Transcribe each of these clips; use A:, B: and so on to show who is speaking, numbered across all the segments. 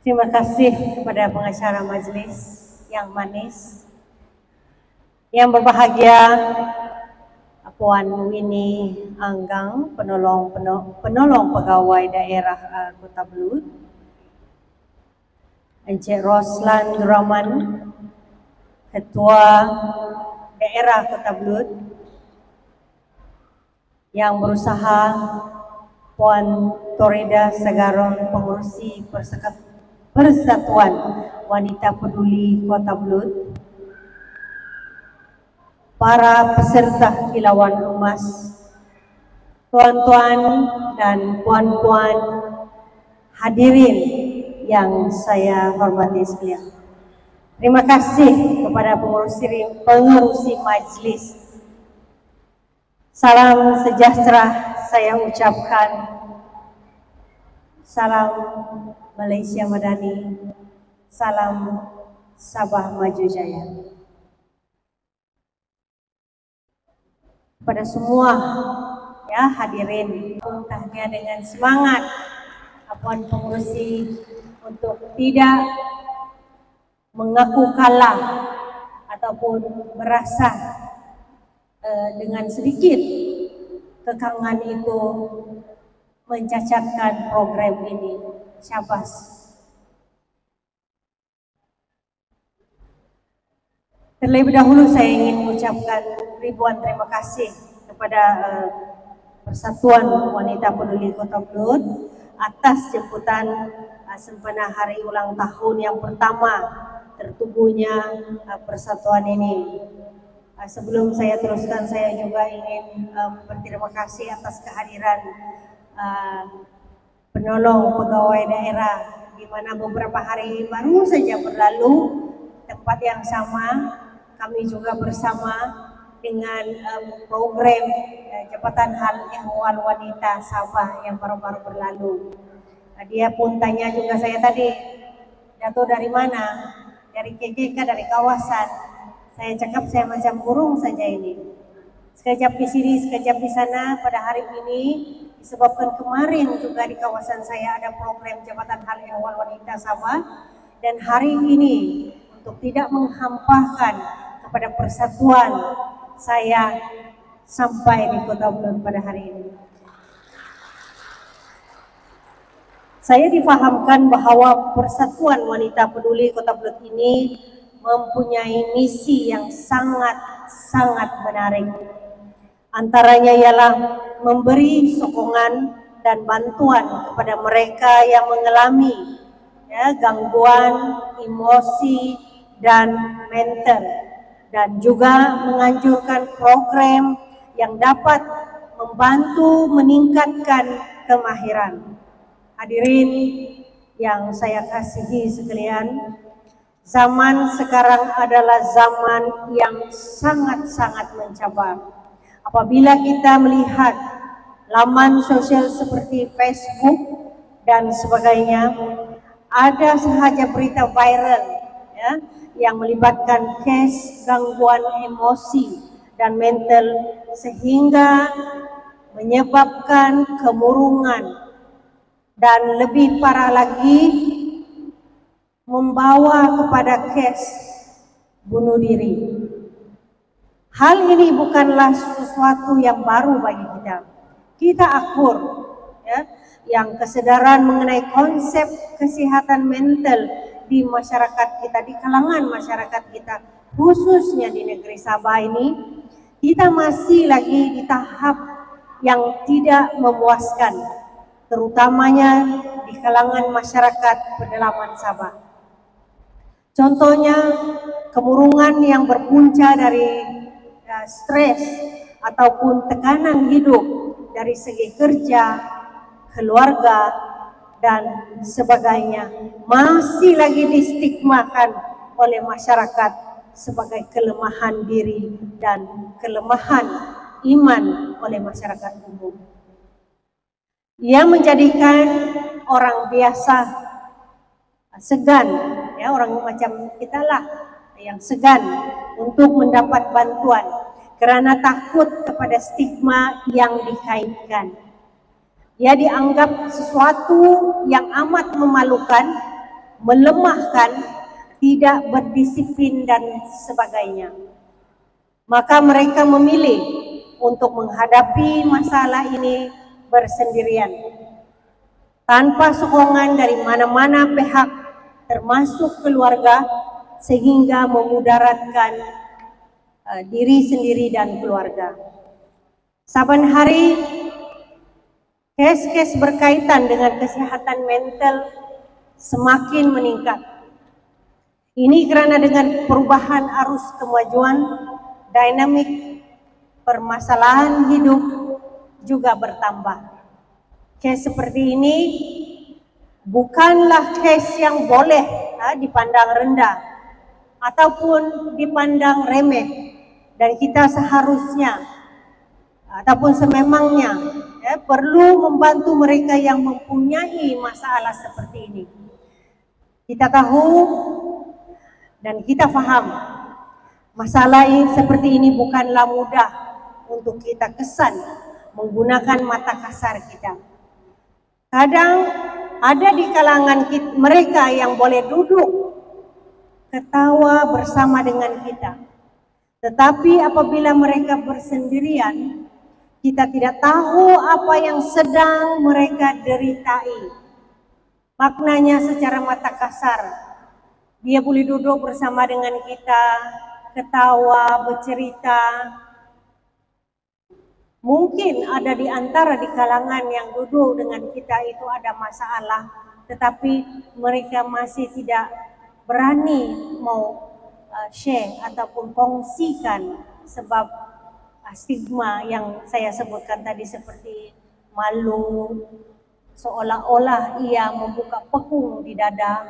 A: Terima kasih kepada pengacara majelis yang manis, yang berbahagia Puan Winnie Anggang, penolong pegawai daerah Kota Belud, Encik Roslan Duraman, Ketua Daerah Kota Belud, yang berusaha Puan Torida Segaron, pengurusi Persatuan Wanita Peduli Kota Belud, para peserta kilauan emas, tuan-tuan dan puan-puan hadirin yang saya hormati sekalian. Terima kasih kepada pengurusi majlis. Salam sejahtera saya ucapkan. Salam Malaysia Madani, salam Sabah Maju Jaya. Pada semua ya hadirin, tahniah dengan semangat Puan pengurusi untuk tidak mengaku kalah ataupun merasa dengan sedikit kekangan itu mencacatkan program ini. Syabas. Terlebih dahulu saya ingin mengucapkan ribuan terima kasih kepada Persatuan Wanita Peduli Kota Belud atas jemputan sempena hari ulang tahun yang pertama tertubuhnya persatuan ini. Sebelum saya teruskan, saya juga ingin berterima kasih atas kehadiran penolong pegawai daerah, di mana beberapa hari baru saja berlalu tempat yang sama kami juga bersama dengan program Jabatan Hal Ehwal Wanita Sabah yang baru-baru berlalu. Dia pun tanya juga saya tadi, Dato dari mana? Dari KKK, dari kawasan. Saya cakap saya macam burung saja ini. Sekejap di sini, sekejap di sana. Pada hari ini disebabkan kemarin juga di kawasan saya ada program Jabatan Hal Ehwal Wanita Sabah, dan hari ini untuk tidak menghampahkan kepada persatuan, saya sampai di Kota Belud pada hari ini. Saya difahamkan bahwa Persatuan Wanita Peduli Kota Belud ini mempunyai misi yang sangat menarik. Antaranya ialah memberi sokongan dan bantuan kepada mereka yang mengalami gangguan emosi dan mental, dan juga menganjurkan program yang dapat membantu meningkatkan kemahiran. Hadirin yang saya kasihi sekalian, zaman sekarang adalah zaman yang sangat mencabar. Apabila kita melihat laman sosial seperti Facebook dan sebagainya, ada sahaja berita viral yang melibatkan kes gangguan emosi dan mental sehingga menyebabkan kemurungan dan lebih parah lagi membawa kepada kes bunuh diri. Hal ini bukanlah sesuatu yang baru bagi kita. Kita akur yang kesadaran mengenai konsep kesehatan mental di masyarakat kita, di kalangan masyarakat kita, khususnya di negeri Sabah ini, kita masih lagi di tahap yang tidak memuaskan, terutamanya di kalangan masyarakat pedalaman Sabah. Contohnya, kemurungan yang berpunca dari stres ataupun tekanan hidup dari segi kerja, keluarga, dan sebagainya masih lagi distigmakan oleh masyarakat sebagai kelemahan diri dan kelemahan iman oleh masyarakat umum. Ia menjadikan orang biasa segan, orang macam kita lah yang segan untuk mendapat bantuan karena takut kepada stigma yang dikaitkan. Ia dianggap sesuatu yang amat memalukan melemahkan, tidak berdisiplin dan sebagainya. Maka mereka memilih untuk menghadapi masalah ini bersendirian, tanpa sokongan dari mana-mana pihak, termasuk keluarga, sehingga memudaratkan diri sendiri dan keluarga. Saban hari, kes-kes berkaitan dengan kesehatan mental semakin meningkat. Ini karena dengan perubahan arus kemajuan, dinamik permasalahan hidup juga bertambah. Kes seperti ini bukanlah kes yang boleh dipandang rendah ataupun dipandang remeh, dan kita seharusnya ataupun sememangnya perlu membantu mereka yang mempunyai masalah seperti ini. Kita tahu dan kita faham masalah seperti ini bukanlah mudah untuk kita kesan menggunakan mata kasar kita. Kadang ada di kalangan mereka yang boleh duduk ketawa bersama dengan kita, tetapi apabila mereka bersendirian, kita tidak tahu apa yang sedang mereka deritai. Maknanya secara mata kasar, dia boleh duduk bersama dengan kita, ketawa, bercerita. Mungkin ada di antara di kalangan yang duduk dengan kita itu ada masalah, tetapi mereka masih tidak berani mau share ataupun kongsikan sebab stigma yang saya sebutkan tadi, seperti malu, seolah-olah ia membuka pekung di dada,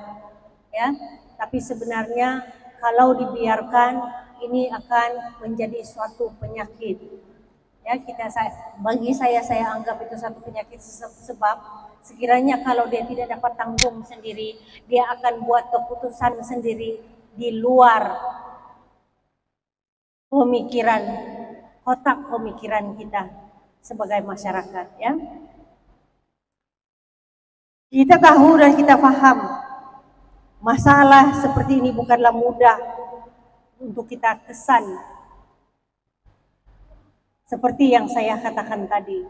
A: ya. Tapi sebenarnya kalau dibiarkan ini akan menjadi suatu penyakit. Ya, bagi saya anggap itu satu penyakit, sebab sekiranya kalau dia tidak dapat tanggung sendiri, dia akan buat keputusan sendiri di luar pemikiran, kotak pemikiran kita sebagai masyarakat, ya. Kita tahu dan kita paham masalah seperti ini bukanlah mudah untuk kita kesan. Seperti yang saya katakan tadi,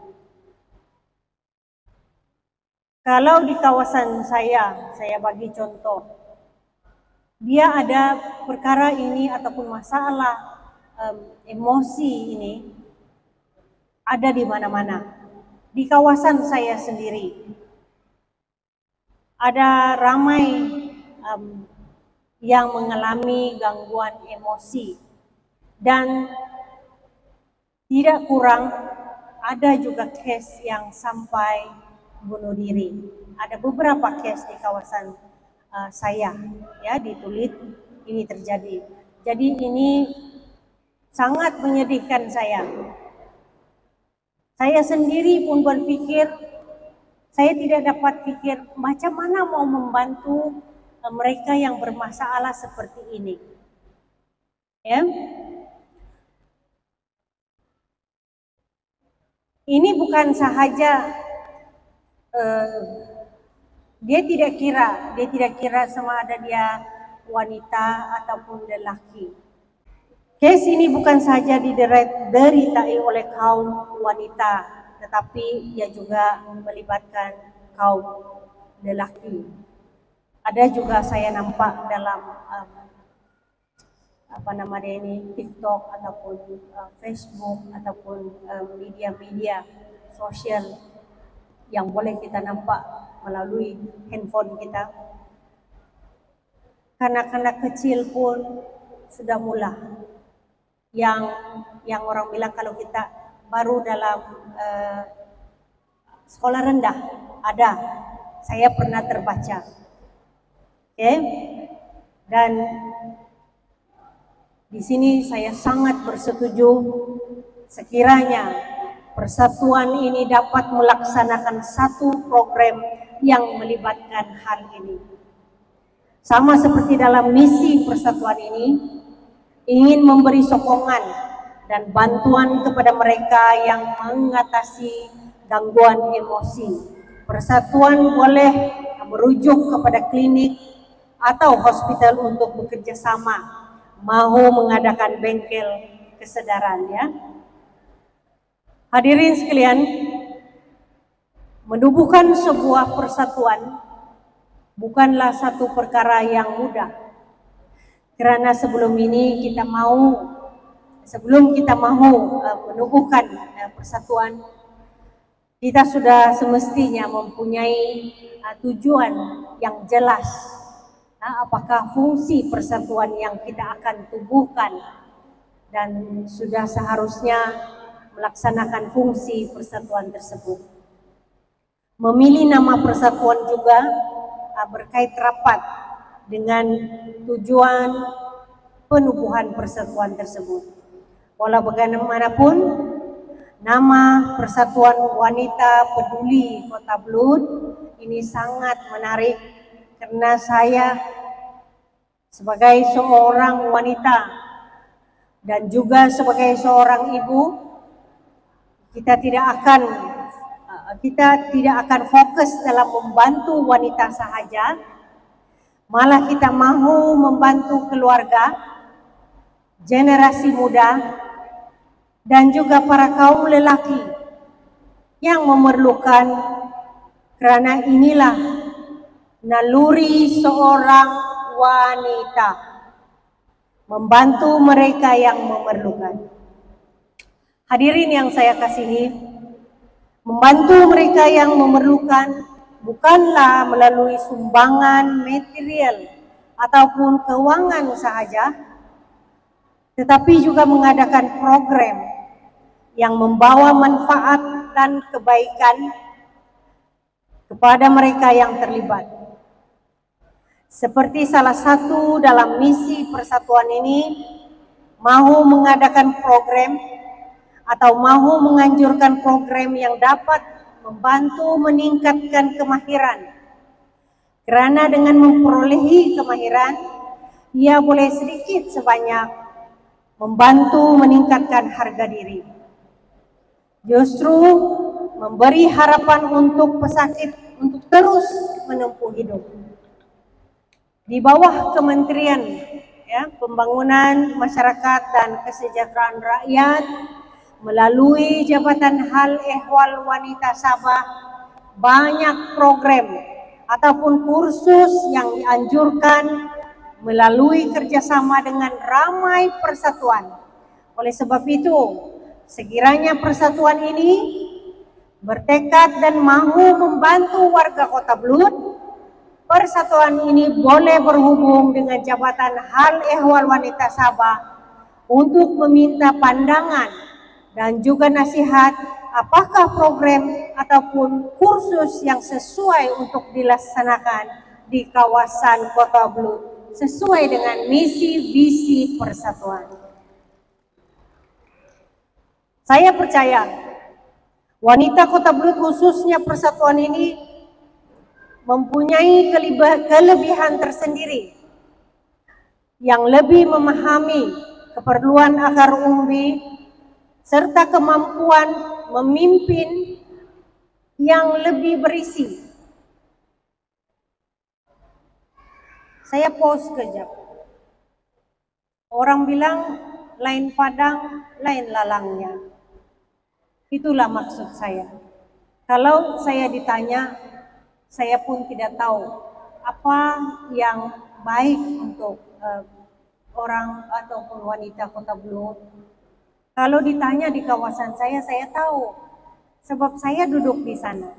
A: kalau di kawasan saya bagi contoh, dia ada perkara ini ataupun masalah emosi ini ada di mana-mana. Di kawasan saya sendiri ada ramai yang mengalami gangguan emosi, dan tidak kurang ada juga kes yang sampai bunuh diri. Ada beberapa kes di kawasan saya, ya, di Tulid ini terjadi. Jadi ini sangat menyedihkan saya. Saya sendiri pun berpikir, saya tidak dapat pikir macam mana mau membantu mereka yang bermasalah seperti ini. Ya. Ini bukan sahaja dia tidak kira sama ada dia wanita ataupun lelaki. Kes ini bukan saja dideritai oleh kaum wanita, tetapi ia juga melibatkan kaum lelaki. Ada juga saya nampak dalam TikTok ataupun Facebook ataupun media-media sosial yang boleh kita nampak melalui handphone kita. Kanak-kanak kecil pun sudah mulai yang orang bilang kalau kita baru dalam sekolah rendah, ada, saya pernah terbaca. Dan di sini saya sangat bersetuju sekiranya persatuan ini dapat melaksanakan satu program yang melibatkan hal ini. Sama seperti dalam misi persatuan ini, ingin memberi sokongan dan bantuan kepada mereka yang mengatasi gangguan emosi. Persatuan boleh merujuk kepada klinik atau hospital untuk bekerja sama, mau mengadakan bengkel kesadaran ya. Hadirin sekalian, menubuhkan sebuah persatuan bukanlah satu perkara yang mudah. Karena sebelum kita mau menubuhkan persatuan, kita sudah semestinya mempunyai tujuan yang jelas. Apakah fungsi persatuan yang kita akan tubuhkan, dan sudah seharusnya melaksanakan fungsi persatuan tersebut. Memilih nama persatuan juga berkait rapat dengan tujuan penubuhan persatuan tersebut. Walau bagaimanapun, nama Persatuan Wanita Peduli Kota Blud ini sangat menarik, karena saya sebagai seorang wanita dan juga sebagai seorang ibu, kita tidak akan fokus dalam membantu wanita sahaja, malah kita mau membantu keluarga, generasi muda, dan juga para kaum lelaki yang memerlukan, karena inilah naluri seorang wanita, membantu mereka yang memerlukan. Hadirin yang saya kasihi, membantu mereka yang memerlukan bukanlah melalui sumbangan material ataupun keuangan sahaja, tetapi juga mengadakan program yang membawa manfaat dan kebaikan kepada mereka yang terlibat. Seperti salah satu dalam misi persatuan ini, mahu mengadakan program atau mahu menganjurkan program yang dapat membantu meningkatkan kemahiran. Karena dengan memperolehi kemahiran, ia boleh sedikit sebanyak membantu meningkatkan harga diri. Justru memberi harapan untuk pesakit untuk terus menempuh hidup. Di bawah Kementerian Pembangunan Masyarakat dan Kesejahteraan Rakyat, melalui Jabatan Hal Ehwal Wanita Sabah, banyak program ataupun kursus yang dianjurkan melalui kerjasama dengan ramai persatuan. Oleh sebab itu, sekiranya persatuan ini bertekad dan mahu membantu warga Kota Blud, persatuan ini boleh berhubung dengan Jabatan Hal Ehwal Wanita Sabah untuk meminta pandangan dan juga nasihat apakah program ataupun kursus yang sesuai untuk dilaksanakan di kawasan Kota Blud sesuai dengan misi visi persatuan. Saya percaya wanita Kota Blud, khususnya persatuan ini, mempunyai kelebihan tersendiri yang lebih memahami keperluan akar umbi serta kemampuan memimpin yang lebih berisi. Saya pause kejap. Orang bilang lain padang, lain lalangnya. Itulah maksud saya. Kalau saya ditanya, saya pun tidak tahu apa yang baik untuk orang ataupun wanita Kota Blud. Kalau ditanya di kawasan saya tahu, sebab saya duduk di sana.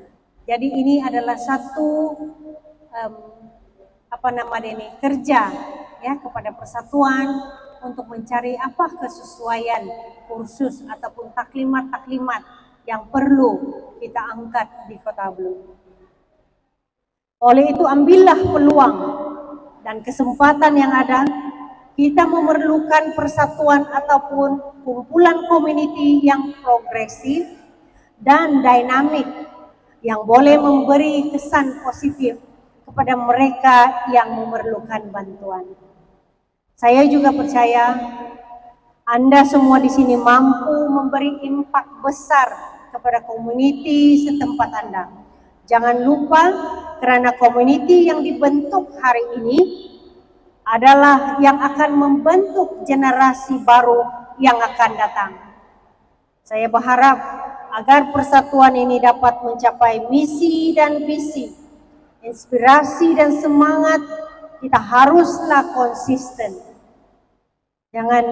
A: Jadi ini adalah satu kerja kepada persatuan untuk mencari apa kesesuaian kursus ataupun taklimat-taklimat yang perlu kita angkat di Kota Blud. Oleh itu, ambillah peluang dan kesempatan yang ada. Kita memerlukan persatuan ataupun kumpulan community yang progresif dan dinamik yang boleh memberi kesan positif kepada mereka yang memerlukan bantuan. Saya juga percaya Anda semua di sini mampu memberi impak besar kepada community setempat Anda. Jangan lupa, karena community yang dibentuk hari ini adalah yang akan membentuk generasi baru yang akan datang. Saya berharap agar persatuan ini dapat mencapai misi dan visi, inspirasi dan semangat, kita haruslah konsisten. Jangan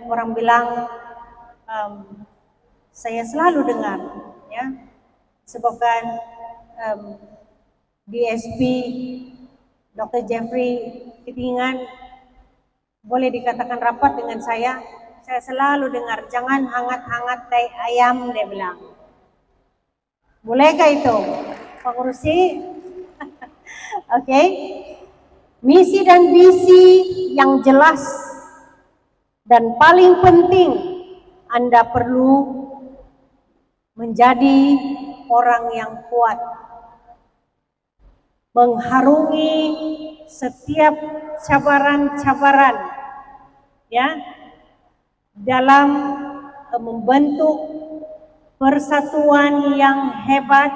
A: orang bilang, saya selalu dengar, ya, sebabkan DSP Dr. Jeffrey Kitingan boleh dikatakan rapat dengan saya selalu dengar, jangan hangat-hangat tai ayam, dia bilang. Bolehkah itu, pengurusi? Oke. Misi dan visi yang jelas, dan paling penting, Anda perlu menjadi orang yang kuat, mengharungi setiap cabaran-cabaran, ya, dalam membentuk persatuan yang hebat,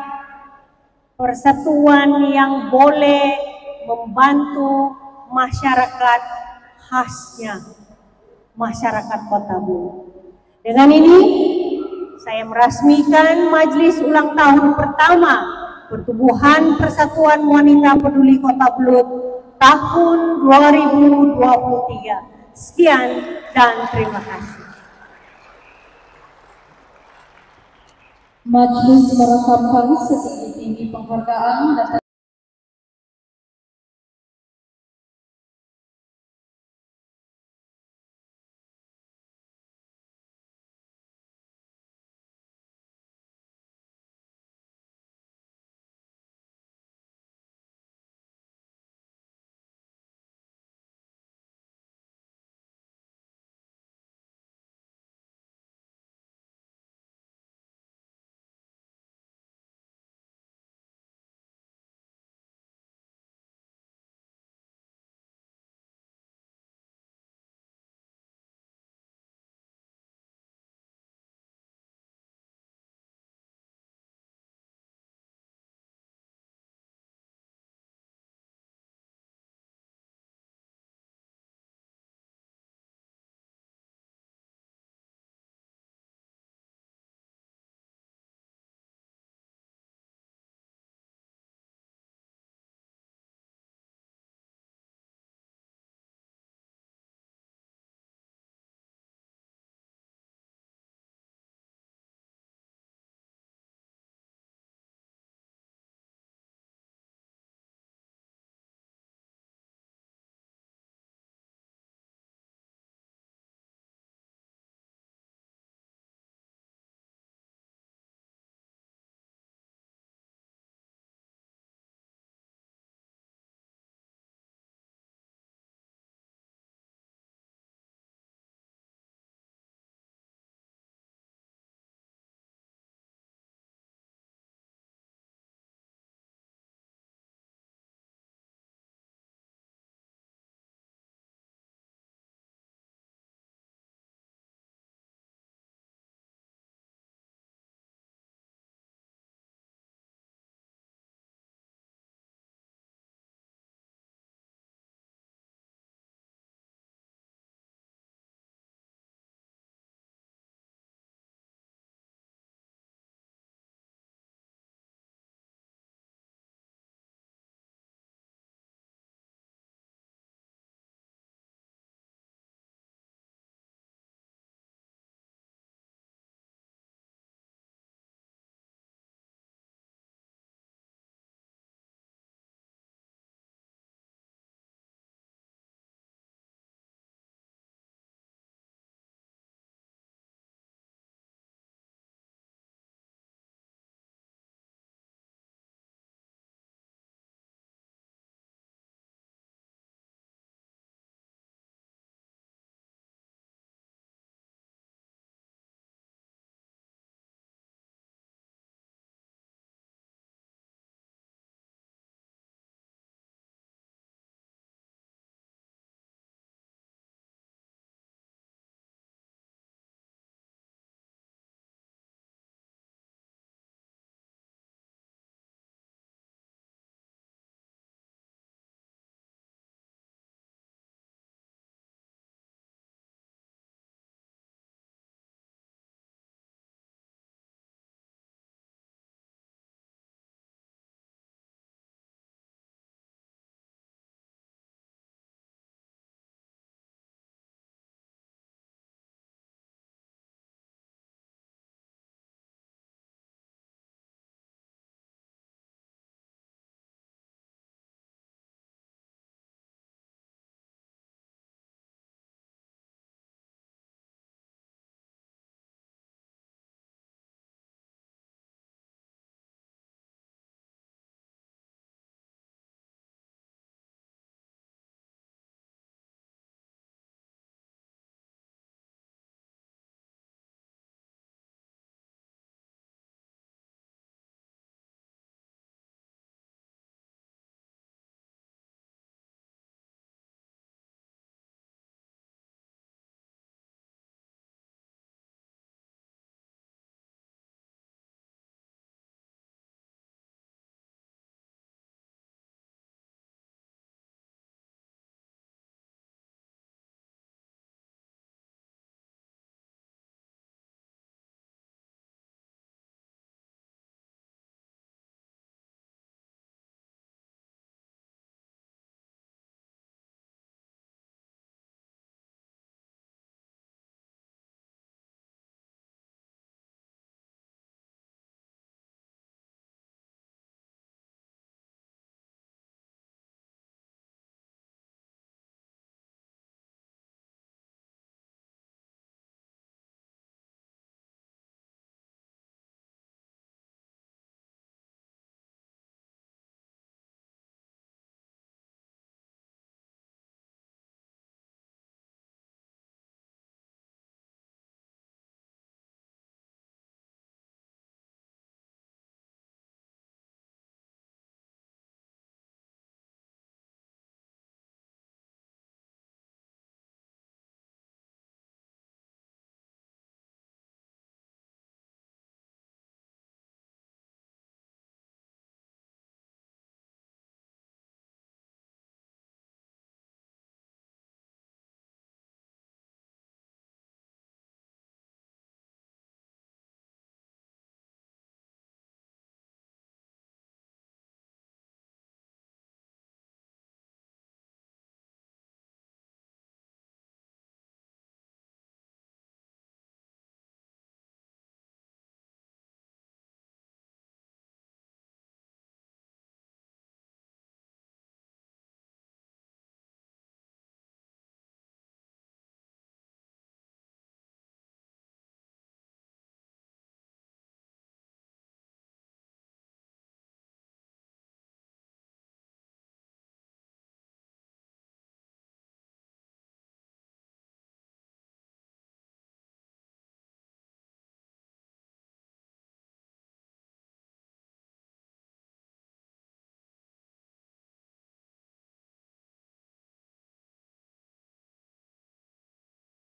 A: persatuan yang boleh membantu masyarakat khasnya, masyarakat Kota Bulu. Dengan ini, saya meresmikan Majelis Ulang Tahun pertama Pertubuhan Persatuan Wanita Peduli Kota Belud tahun 2023. Sekian dan terima kasih.
B: Majelis meresapkan setinggi-tinggi penghargaan dan